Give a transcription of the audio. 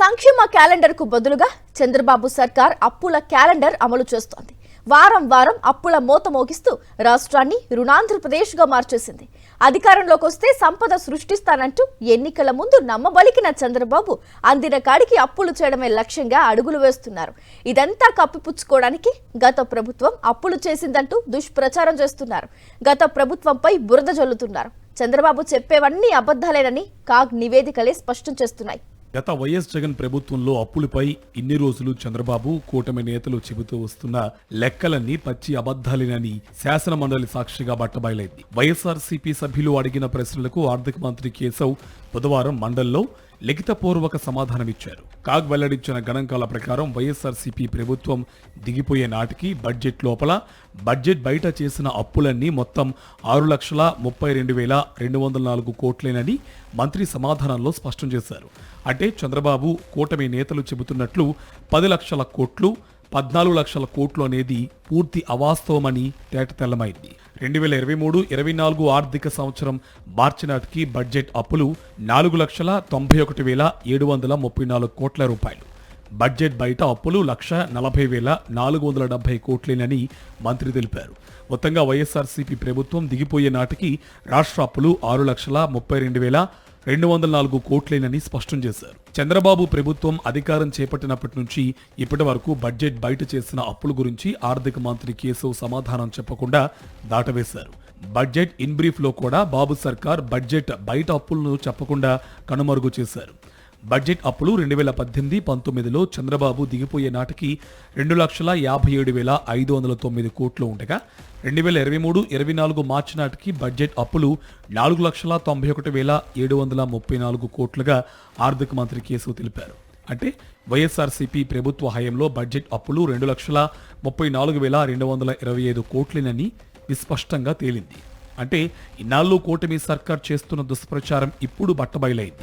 సంక్షేమ క్యాలెండర్ కు బదులుగా చంద్రబాబు సర్కార్ అప్పుల క్యాలెండర్ అమలు చేస్తోంది. వారం వారం అప్పుల మోత మోగిస్తూ రాష్ట్రాన్ని రుణాంధ్రప్రదేశ్ గా మార్చేసింది. అధికారంలోకి వస్తే సంపద సృష్టిస్తానంటూ ఎన్నికల ముందు నమ్మబలికిన చంద్రబాబు అందిన కాడికి అప్పులు చేయడమే లక్ష్యంగా అడుగులు వేస్తున్నారు. ఇదంతా కప్పిపుచ్చుకోవడానికి గత ప్రభుత్వం అప్పులు చేసిందంటూ దుష్ప్రచారం చేస్తున్నారు. గత ప్రభుత్వంపై బురద జల్లుతున్నారు. చంద్రబాబు చెప్పేవన్నీ అబద్ధాలేనని కాగ్ నివేదికలే స్పష్టం చేస్తున్నాయి. గత వైఎస్ జగన్ ప్రభుత్వంలో అప్పులపై ఇన్ని రోజులు చంద్రబాబు కూటమి నేతలు చెబుతూ వస్తున్న లెక్కలన్నీ పచ్చి అబద్ధాలేనని శాసన మండలి సాక్షిగా బట్టబయలైంది. వైఎస్ఆర్సీపీ సభ్యులు అడిగిన ప్రశ్నలకు ఆర్థిక మంత్రి కేశవ్ బుధవారం మండలిలో లిఖితపూర్వక సమాధానమిచ్చారు. కాగ్ వెల్లడించిన గణాంకాల ప్రకారం వైఎస్ఆర్సీపీ ప్రభుత్వం దిగిపోయే నాటికి బడ్జెట్ లోపల బడ్జెట్ బయట చేసిన అప్పులన్నీ మొత్తం 6,32,204 కోట్లేనని మంత్రి సమాధానంలో స్పష్టం చేశారు. అంటే చంద్రబాబు కూటమి నేతలు చెబుతున్నట్లు 10 లక్షల కోట్లు 14 లక్షల కోట్లు అనేది పూర్తి అవాస్తవమని తేటతెల్లమైంది. 2023-24 ఆర్థిక సంవత్సరం మార్చి నాటికి బడ్జెట్ అప్పులు 4,91,734 కోట్ల రూపాయలు. బడ్జెట్ బయట అప్పులు 1,40,470 కోట్లేనని మంత్రి తెలిపారు. మొత్తంగా వైఎస్ఆర్సీపీ ప్రభుత్వం దిగిపోయే నాటికి రాష్ట్ర అప్పులు 6,32,204 కోట్లేనని స్పష్టం చేశారు. చంద్రబాబు ప్రభుత్వం అధికారం చేపట్టినప్పటి నుంచి ఇప్పటి వరకు బడ్జెట్ బయట చేసిన అప్పుల గురించి ఆర్థిక మంత్రి కేశవ్ సమాధానం చెప్పకుండా దాటవేశారు. బడ్జెట్ ఇన్ బ్రీఫ్ లో కూడా బాబు సర్కార్ బడ్జెట్ బయట అప్పులను చెప్పకుండా కనుమరుగు చేశారు. బడ్జెట్ అప్పులు 2018-19లో చంద్రబాబు దిగిపోయే నాటికి 2,57,509 కోట్లు ఉండగా 2023-24 మార్చి నాటికి బడ్జెట్ అప్పులు 4,91,734 కోట్లుగా ఆర్థిక మంత్రి కేశవ్ తెలిపారు. అంటే వైఎస్ఆర్సీపీ ప్రభుత్వ హయాంలో బడ్జెట్ అప్పులు 2,34,225 కోట్లేనని విస్పష్టంగా తేలింది. అంటే ఇన్నాళ్ళు కూటమి సర్కార్ చేస్తున్న దుష్ప్రచారం ఇప్పుడు బట్టబయలైంది.